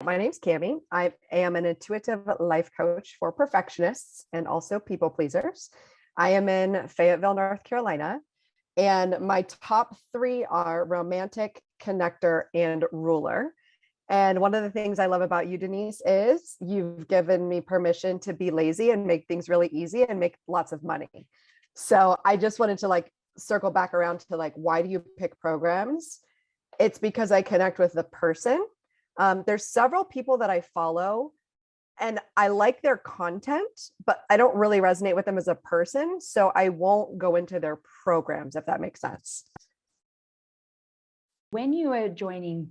my name's Cami. I am an intuitive life coach for perfectionists and also people pleasers. I am in Fayetteville, North Carolina, and my top three are romantic, connector, and ruler. And one of the things I love about you, Denise, is you've given me permission to be lazy and make things really easy and make lots of money. So I just wanted to circle back around to why do you pick programs? It's because I connect with the person. There's several people that I follow and I like their content, but I don't really resonate with them as a person. So I won't go into their programs, if that makes sense. When you are joining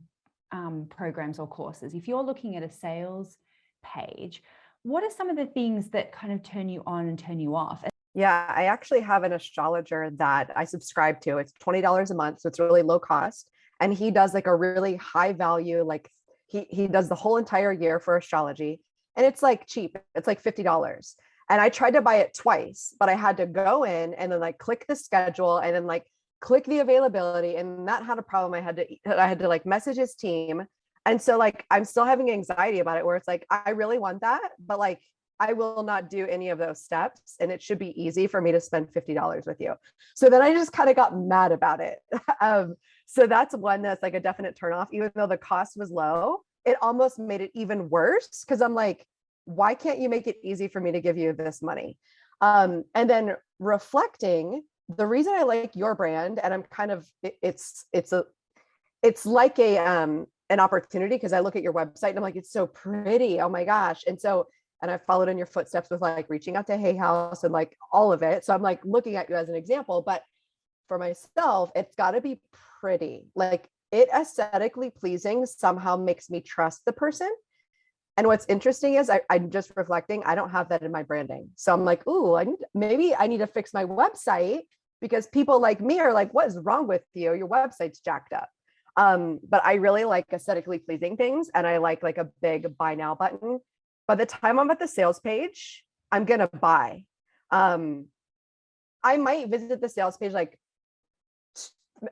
programs or courses, if you're looking at a sales page, what are some of the things that kind of turn you on and turn you off? Yeah, I actually have an astrologer that I subscribe to. It's $20 a month, so it's really low cost. And he does a really high value, he does the whole entire year for astrology. And it's cheap. It's $50. And I tried to buy it twice, but I had to go in and then click the schedule and then click the availability. And that had a problem. I had to message his team. And so I'm still having anxiety about it, where it's I really want that, but I will not do any of those steps. And it should be easy for me to spend $50 with you. So then I just kind of got mad about it. So that's one that's a definite turnoff. Even though the cost was low, it almost made it even worse because I'm why can't you make it easy for me to give you this money? And then reflecting, the reason I like your brand, and I'm kind of, it's like an opportunity because I look at your website and I'm it's so pretty. Oh my gosh. And I've followed in your footsteps with reaching out to Hay House and all of it. So I'm looking at you as an example, but for myself, it's got to be pretty. It aesthetically pleasing somehow makes me trust the person. And what's interesting is I'm just reflecting, I don't have that in my branding. So I'm ooh, maybe I need to fix my website because people like me are what is wrong with you? Your website's jacked up. But I really like aesthetically pleasing things. And I like a big buy now button. By the time I'm at the sales page, I'm going to buy. I might visit the sales page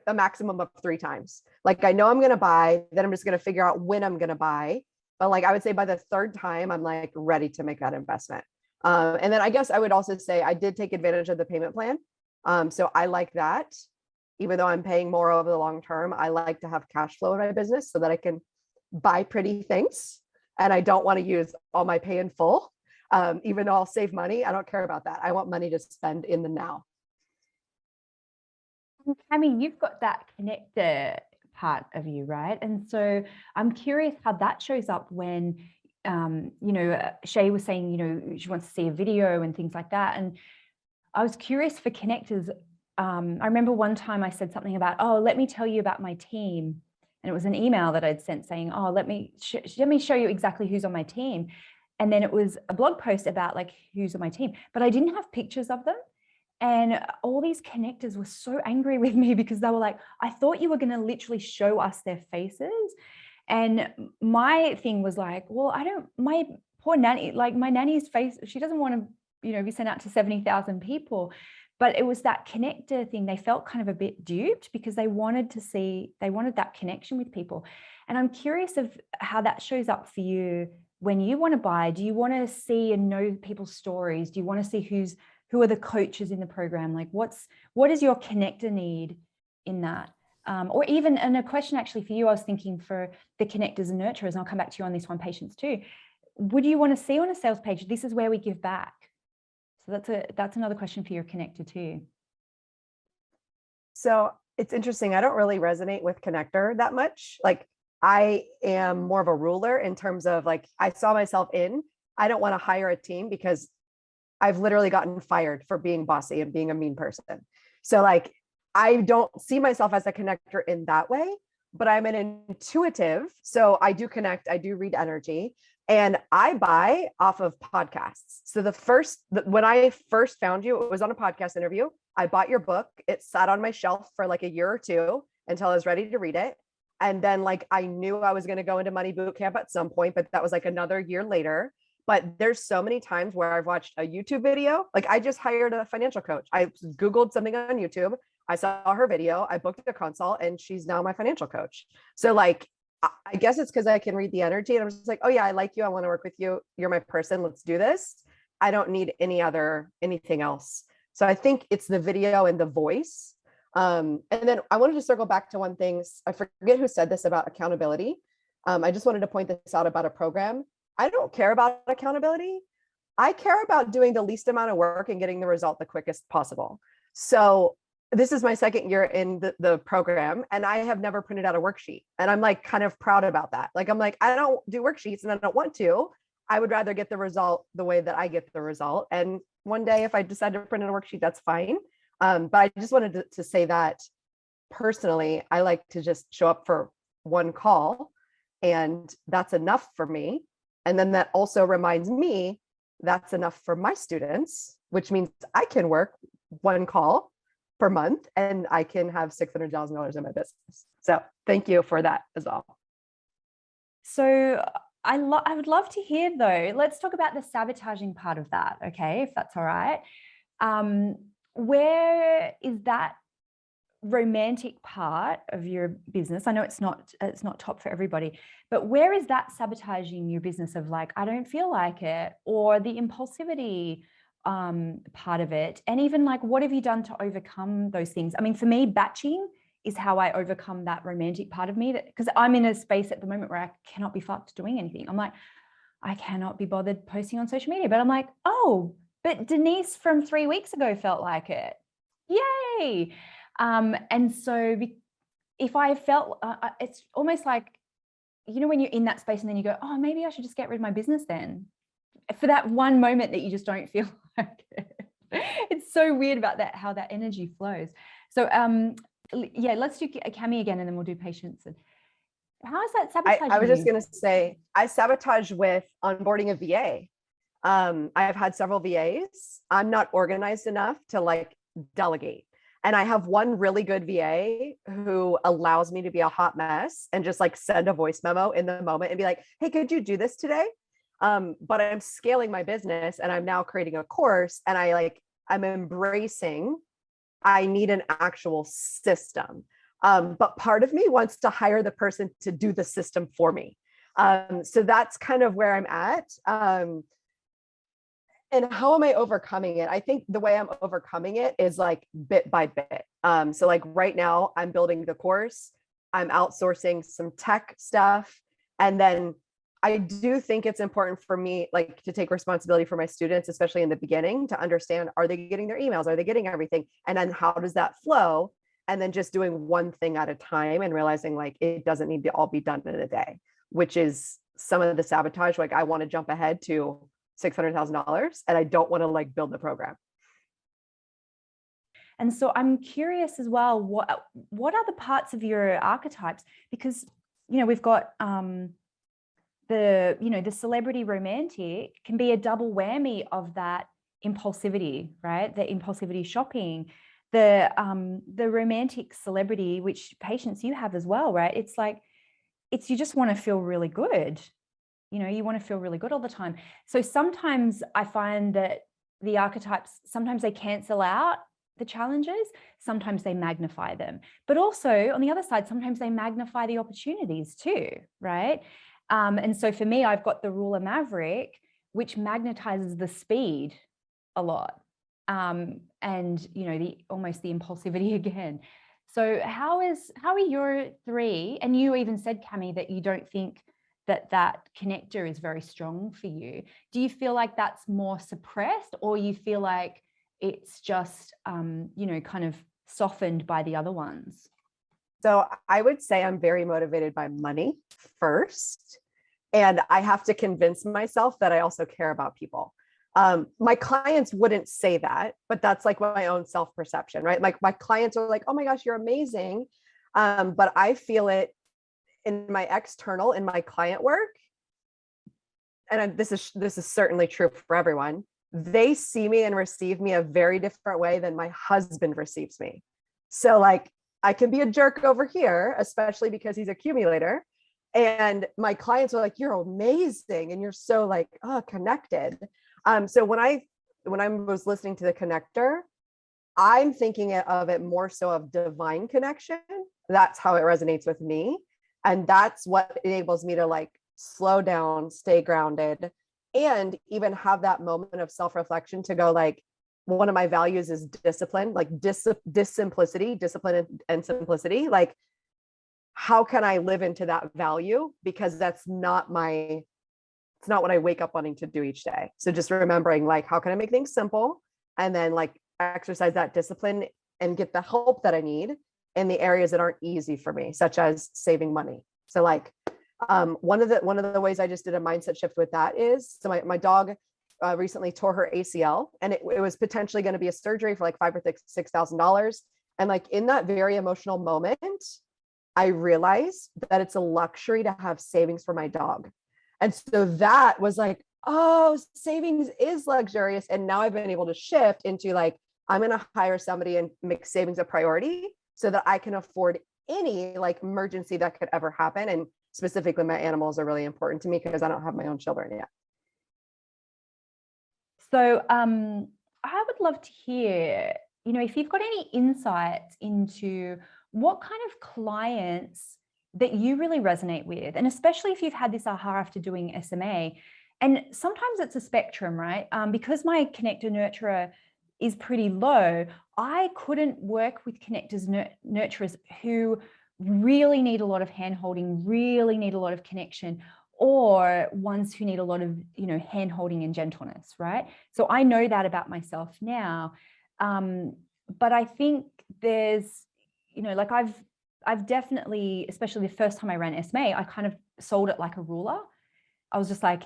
a maximum of 3 times. I know I'm going to buy, then I'm just going to figure out when I'm going to buy. But I would say by the 3rd time, I'm ready to make that investment. And then I guess I would also say I did take advantage of the payment plan. So I like that. Even though I'm paying more over the long term, I like to have cash flow in my business so that I can buy pretty things. And I don't want to use all my pay in full. Even though I'll save money, I don't care about that. I want money to spend in the now. I mean, you've got that connector part of you, right? And so I'm curious how that shows up when, Shay was saying, she wants to see a video and things like that. And I was curious for connectors. I remember one time I said something about, oh, let me tell you about my team. And it was an email that I'd sent saying, oh, let me show you exactly who's on my team. And then it was a blog post about who's on my team, but I didn't have pictures of them. And all these connectors were so angry with me because they were I thought you were going to literally show us their faces. And my thing was well, my poor nanny, my nanny's face, she doesn't want to, be sent out to 70,000 people. But it was that connector thing. They felt kind of a bit duped because they wanted that connection with people. And I'm curious of how that shows up for you when you want to buy. Do you want to see and know people's stories? Do you want to see who are the coaches in the program? What is your connector need in that? Or even, and a question actually for you, I was thinking for the connectors and nurturers, and I'll come back to you on this one, patients too. Would you want to see on a sales page, this is where we give back? So that's another question for your connector too. So it's interesting. I don't really resonate with connector that much. I am more of a ruler in terms of I saw myself I don't want to hire a team because I've literally gotten fired for being bossy and being a mean person. So I don't see myself as a connector in that way, but I'm an intuitive. So I do connect, I do read energy. And I buy off of podcasts. So when I first found you, it was on a podcast interview. I bought your book. It sat on my shelf for a year or two until I was ready to read it. And then I knew I was going to go into Money Boot Camp at some point, but that was another year later. But there's so many times where I've watched a YouTube video. I just hired a financial coach. I Googled something on YouTube. I saw her video. I booked a consult and she's now my financial coach. So I guess it's because I can read the energy, and I'm just like, oh yeah, I like you. I want to work with you. You're my person. Let's do this. I don't need anything else. So I think it's the video and the voice. And then I wanted to circle back to one thing. I forget who said this about accountability. I just wanted to point this out about a program. I don't care about accountability. I care about doing the least amount of work and getting the result the quickest possible. So this is my second year in the program, and I have never printed out a worksheet. And I'm like kind of proud about that. Like, I'm like, I don't do worksheets and I don't want to. I would rather get the result the way that I get the result. And one day, if I decide to print out a worksheet, that's fine. But I just wanted to say that personally, I like to just show up for one call, and that's enough for me. And then that also reminds me that's enough for my students, which means I can work one call per month and I can have $600,000 in my business. So thank you for that as well. So I would love to hear though, let's talk about the sabotaging part of that. Okay. If that's all right. Where is that romantic part of your business? I know it's not top for everybody, but where is that sabotaging your business of like, I don't feel like it, or the impulsivity part of it? And even like, what have you done to overcome those things? I mean, for me, batching is how I overcome that romantic part of me, that because I'm in a space at the moment where I cannot be fucked doing anything. I'm like, I cannot be bothered posting on social media, but I'm like, oh, but Denise from 3 weeks ago felt like it. Yay. And so if I felt, it's almost like, you know, when you're in that space and then you go, oh, maybe I should just get rid of my business then, for that one moment that you just don't feel like it. It's so weird about that, how that energy flows. So yeah, let's do Cami again, and then we'll do patience. And how is that sabotaging? I was just going to say, I sabotage with onboarding a VA. I've had several VAs. I'm not organized enough to like delegate. And I have one really good VA who allows me to be a hot mess and just like send a voice memo in the moment and be like, hey, could you do this today? But I'm scaling my business and I'm now creating a course, and I'm embracing, I need an actual system. But part of me wants to hire the person to do the system for me. So that's kind of where I'm at. And how am I overcoming it? I think the way I'm overcoming it is like bit by bit. So like right now I'm building the course, I'm outsourcing some tech stuff. And then I do think it's important for me, like, to take responsibility for my students, especially in the beginning, to understand, are they getting their emails? Are they getting everything? And then how does that flow? And then just doing one thing at a time and realizing like, it doesn't need to all be done in a day, which is some of the sabotage. Like, I want to jump ahead to $600,000 and I don't want to like build the program. And so I'm curious as well, what are the parts of your archetypes? Because, you know, we've got the celebrity romantic can be a double whammy of that impulsivity, right? The impulsivity shopping, the romantic celebrity, which patience you have as well, right? It's like, you just want to feel really good. You know, you want to feel really good all the time. So sometimes I find that the archetypes, sometimes they cancel out the challenges, sometimes they magnify them. But also on the other side, sometimes they magnify the opportunities too, right? And so for me, I've got the ruler maverick, which magnetizes the speed a lot. And, you know, almost the impulsivity again. So how are your three? And you even said, Cami, that you don't think that connector is very strong for you. Do you feel like that's more suppressed, or you feel like it's just, you know, kind of softened by the other ones? So I would say I'm very motivated by money first. And I have to convince myself that I also care about people. My clients wouldn't say that, but that's like my own self-perception, right? Like my clients are like, oh my gosh, you're amazing. But I feel it in my external, in my client work. And this is certainly true for everyone. They see me and receive me a very different way than my husband receives me. So like, I can be a jerk over here, especially because he's an accumulator. And my clients are like, you're amazing. And you're so like, connected. So when I was listening to the connector, I'm thinking of it more so of divine connection. That's how it resonates with me. And that's what enables me to like slow down, stay grounded, and even have that moment of self-reflection to go like, one of my values is discipline, like simplicity, discipline and simplicity. Like, how can I live into that value? Because it's not what I wake up wanting to do each day. So just remembering like, how can I make things simple? And then like exercise that discipline and get the help that I need in the areas that aren't easy for me, such as saving money. So like, one of the ways I just did a mindset shift with that is, so my dog recently tore her ACL, and it was potentially going to be a surgery for like $5,000 or $6,000. And like in that very emotional moment, I realized that it's a luxury to have savings for my dog. And so that was like, oh, savings is luxurious. And now I've been able to shift into like, I'm going to hire somebody and make savings a priority so that I can afford any like emergency that could ever happen. And specifically, my animals are really important to me because I don't have my own children yet. So I would love to hear, if you've got any insights into what kind of clients that you really resonate with, and especially if you've had this aha after doing SMA. And sometimes it's a spectrum, right? Because my connector nurturer is pretty low, I couldn't work with connectors nurturers who really need a lot of hand-holding, really need a lot of connection, or ones who need a lot of, hand-holding and gentleness, right? So I know that about myself now. But I think there's, like I've definitely, especially the first time I ran SMA, I kind of sold it like a ruler. I was just like,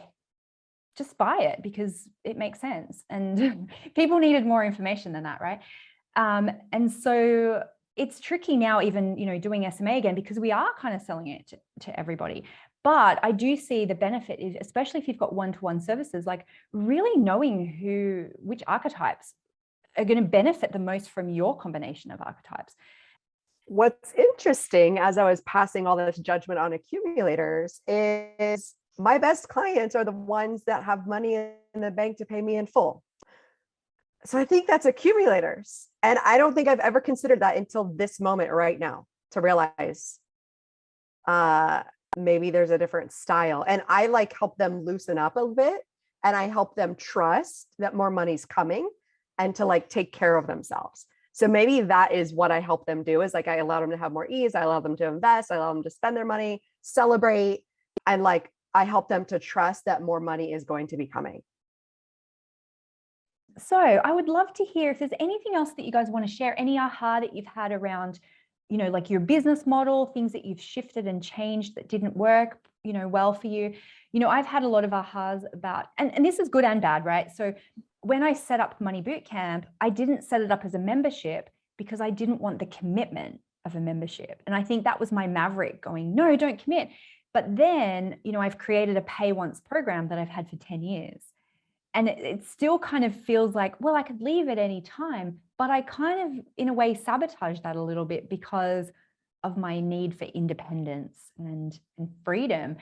just buy it because it makes sense. And people needed more information than that, right? And so it's tricky now, even, doing SMA again, because we are kind of selling it to everybody. But I do see the benefit, especially if you've got one-to-one services, like really knowing which archetypes are going to benefit the most from your combination of archetypes. What's interesting as I was passing all this judgment on accumulators is my best clients are the ones that have money in the bank to pay me in full. So I think that's accumulators. And I don't think I've ever considered that until this moment right now to realize maybe there's a different style. And I like help them loosen up a bit, and I help them trust that more money's coming and to like take care of themselves. So maybe that is what I help them do, is like I allow them to have more ease. I allow them to invest. I allow them to spend their money, celebrate. And like, I help them to trust that more money is going to be coming. So I would love to hear if there's anything else that you guys want to share, any aha that you've had around, like your business model, things that you've shifted and changed that didn't work, well for you. I've had a lot of ahas about, and this is good and bad, right? So when I set up Money Bootcamp, I didn't set it up as a membership because I didn't want the commitment of a membership. And I think that was my maverick going, no, don't commit. But then, I've created a pay once program that I've had for 10 years. And it still kind of feels like, well, I could leave at any time, but I kind of, in a way, sabotage that a little bit because of my need for independence and freedom.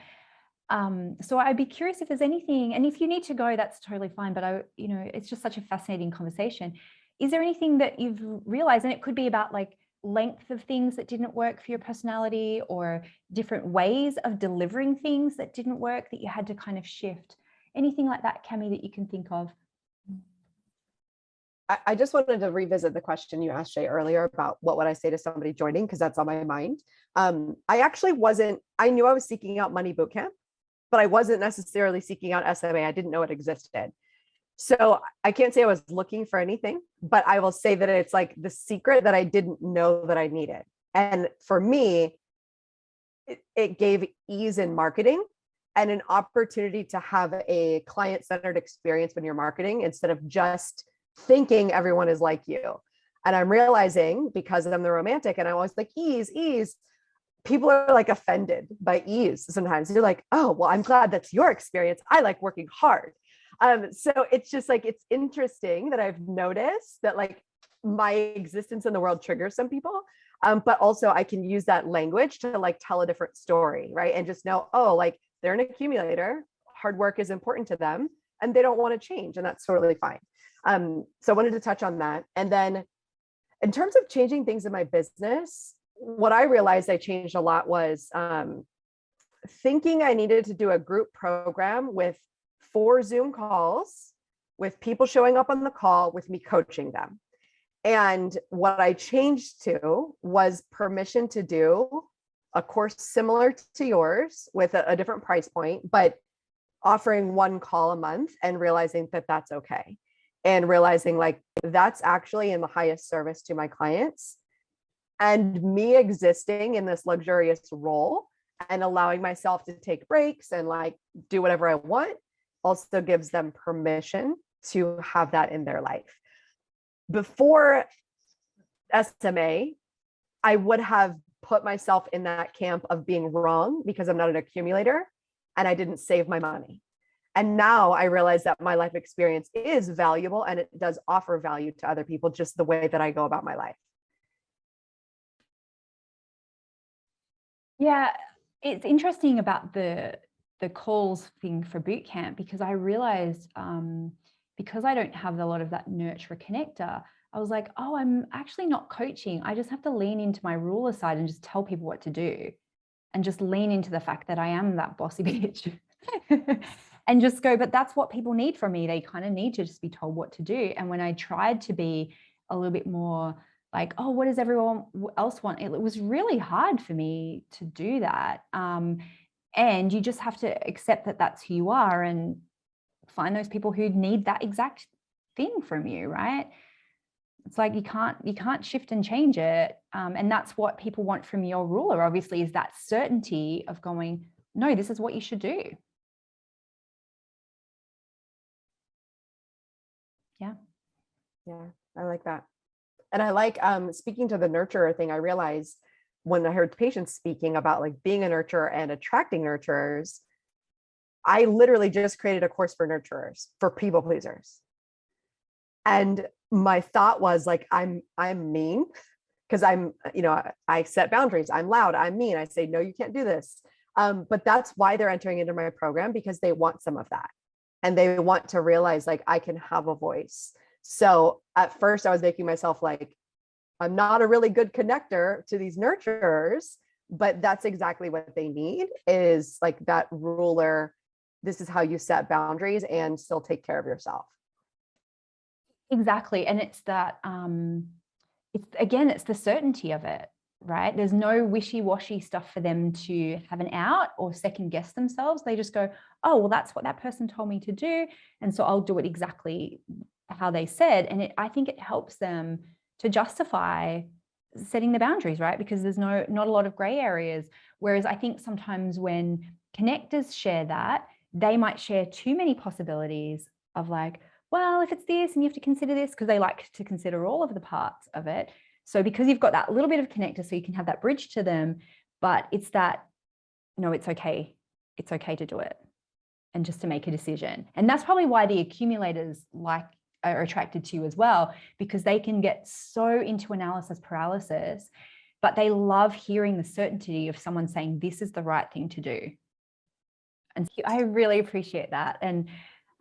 So I'd be curious if there's anything, and if you need to go, that's totally fine. But it's just such a fascinating conversation. Is there anything that you've realized, and it could be about like length of things that didn't work for your personality, or different ways of delivering things that didn't work that you had to kind of shift? Anything like that, Cami, that you can think of? I just wanted to revisit the question you asked Shay earlier about what would I say to somebody joining, because that's on my mind. I knew I was seeking out Money Bootcamp, but I wasn't necessarily seeking out SMA. I didn't know it existed. So I can't say I was looking for anything, but I will say that it's like the secret that I didn't know that I needed. And for me, it gave ease in marketing and an opportunity to have a client-centered experience when you're marketing, instead of just thinking everyone is like you. And I'm realizing, because I'm the romantic and I'm always like, ease, people are like offended by ease. Sometimes you're like, oh, well, I'm glad that's your experience. I like working hard. So it's just like, it's interesting that I've noticed that like my existence in the world triggers some people. But also I can use that language to like tell a different story, right? And just know, oh, like they're an accumulator, hard work is important to them, and they don't want to change, and that's totally fine. So I wanted to touch on that. And then in terms of changing things in my business, what I realized I changed a lot was thinking I needed to do a group program with 4 Zoom calls with people showing up on the call with me coaching them. And what I changed to was permission to do a course similar to yours with a different price point, but offering 1 call a month and realizing that that's okay. And realizing like that's actually in the highest service to my clients. And me existing in this luxurious role and allowing myself to take breaks and like do whatever I want also gives them permission to have that in their life. Before SMA, I would have put myself in that camp of being wrong because I'm not an accumulator and I didn't save my money. And now I realize that my life experience is valuable and it does offer value to other people, just the way that I go about my life. Yeah, it's interesting about the calls thing for boot camp, because I realized because I don't have a lot of that nurturer connector, I was like, oh, I'm actually not coaching. I just have to lean into my ruler side and just tell people what to do, and just lean into the fact that I am that bossy bitch and just go, but that's what people need from me. They kind of need to just be told what to do. And when I tried to be a little bit more like, oh, what does everyone else want? It was really hard for me to do that. And you just have to accept that that's who you are and find those people who need that exact thing from you, right? It's like you can't shift and change it. And that's what people want from your ruler, obviously, is that certainty of going, no, this is what you should do. Yeah. Yeah, I like that. And I like speaking to the nurturer thing. I realized when I heard patients speaking about like being a nurturer and attracting nurturers, I literally just created a course for nurturers, for people pleasers. And my thought was like, I'm mean because I set boundaries. I'm loud. I'm mean. I say, no, you can't do this. But that's why they're entering into my program, because they want some of that. And they want to realize like I can have a voice. So at first I was making myself like, I'm not a really good connector to these nurturers, but that's exactly what they need, is like that ruler. This is how you set boundaries and still take care of yourself. Exactly. And it's that, it's the certainty of it, right? There's no wishy-washy stuff for them to have an out or second guess themselves. They just go, oh, well, that's what that person told me to do. And so I'll do it exactly how they said. And I think it helps them to justify setting the boundaries, right? Because there's not a lot of gray areas. Whereas I think sometimes when connectors share that, they might share too many possibilities of like, well, if it's this and you have to consider this, because they like to consider all of the parts of it. So because you've got that little bit of connector, so you can have that bridge to them, but it's that, no, it's okay. It's okay to do it and just to make a decision. And that's probably why the accumulators are attracted to you as well, because they can get so into analysis paralysis, but they love hearing the certainty of someone saying, this is the right thing to do. And so I really appreciate that. And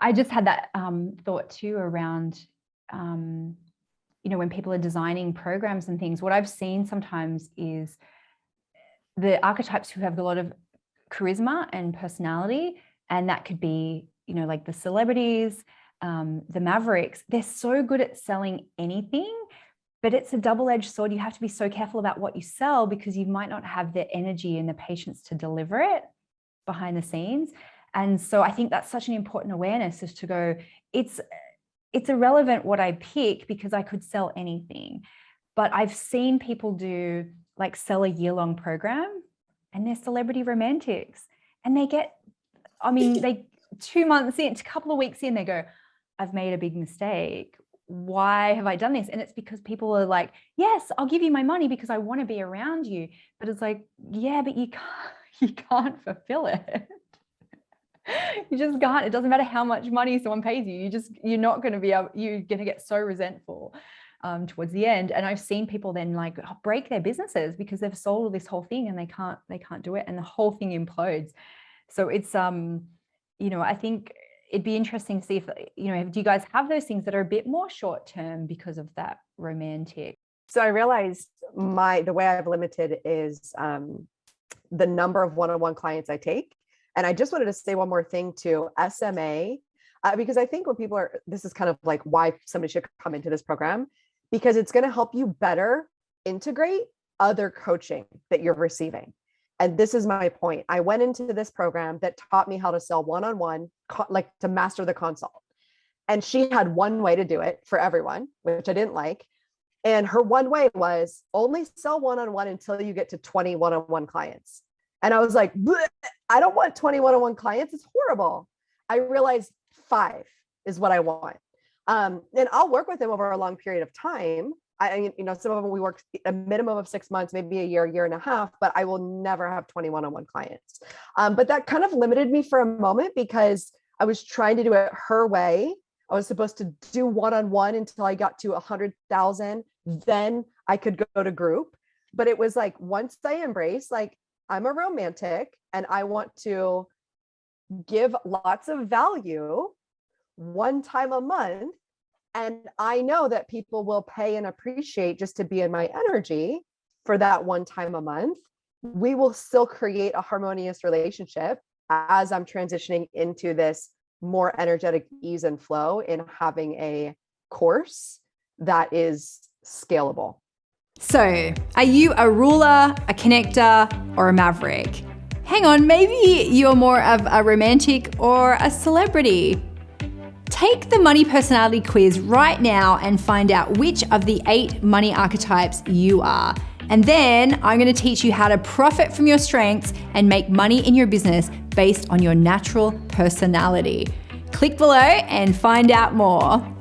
I just had that thought too around, when people are designing programs and things, what I've seen sometimes is the archetypes who have a lot of charisma and personality, and that could be, like the celebrities, the mavericks, they're so good at selling anything, but it's a double-edged sword. You have to be so careful about what you sell, because you might not have the energy and the patience to deliver it behind the scenes. And so I think that's such an important awareness, is to go, it's irrelevant what I pick, because I could sell anything. But I've seen people do like sell a year-long program, and they're celebrity romantics, and they 2 months in, a couple of weeks in, they go, I've made a big mistake. Why have I done this? And it's because people are like, yes, I'll give you my money because I want to be around you. But it's like, yeah, but you can't fulfill it. You just can't. It doesn't matter how much money someone pays you. You're not going to be able, you're going to get so resentful towards the end. And I've seen people then like break their businesses because they've sold this whole thing and they can't do it, and the whole thing implodes. So it's, I think it'd be interesting to see if, do you guys have those things that are a bit more short term because of that romantic So I realized the way I've limited is the number of one-on-one clients I take. And I just wanted to say one more thing to SMA, because I think when people this is kind of like why somebody should come into this program, because it's going to help you better integrate other coaching that you're receiving. And this is my point. I went into this program that taught me how to sell one-on-one, like to master the consult. And she had one way to do it for everyone, which I didn't like. And her one way was only sell one-on-one until you get to 20 one-on-one clients. And I was like, I don't want 20 one-on-one clients. It's horrible. I realized 5 is what I want. And I'll work with them over a long period of time. Some of them we work a minimum of 6 months, maybe a year and a half, but I will never have 20 one-on-one clients. But that kind of limited me for a moment because I was trying to do it her way. I was supposed to do one-on-one until I got to 100,000. Then I could go to group. But it was like, once I embrace, like, I'm a romantic and I want to give lots of value one time a month. And I know that people will pay and appreciate just to be in my energy for that one time a month. We will still create a harmonious relationship as I'm transitioning into this more energetic ease and flow in having a course that is scalable. So, are you a ruler, a connector, or a maverick? Hang on, maybe you're more of a romantic or a celebrity. Take the money personality quiz right now and find out which of the 8 money archetypes you are. And then I'm going to teach you how to profit from your strengths and make money in your business based on your natural personality. Click below and find out more.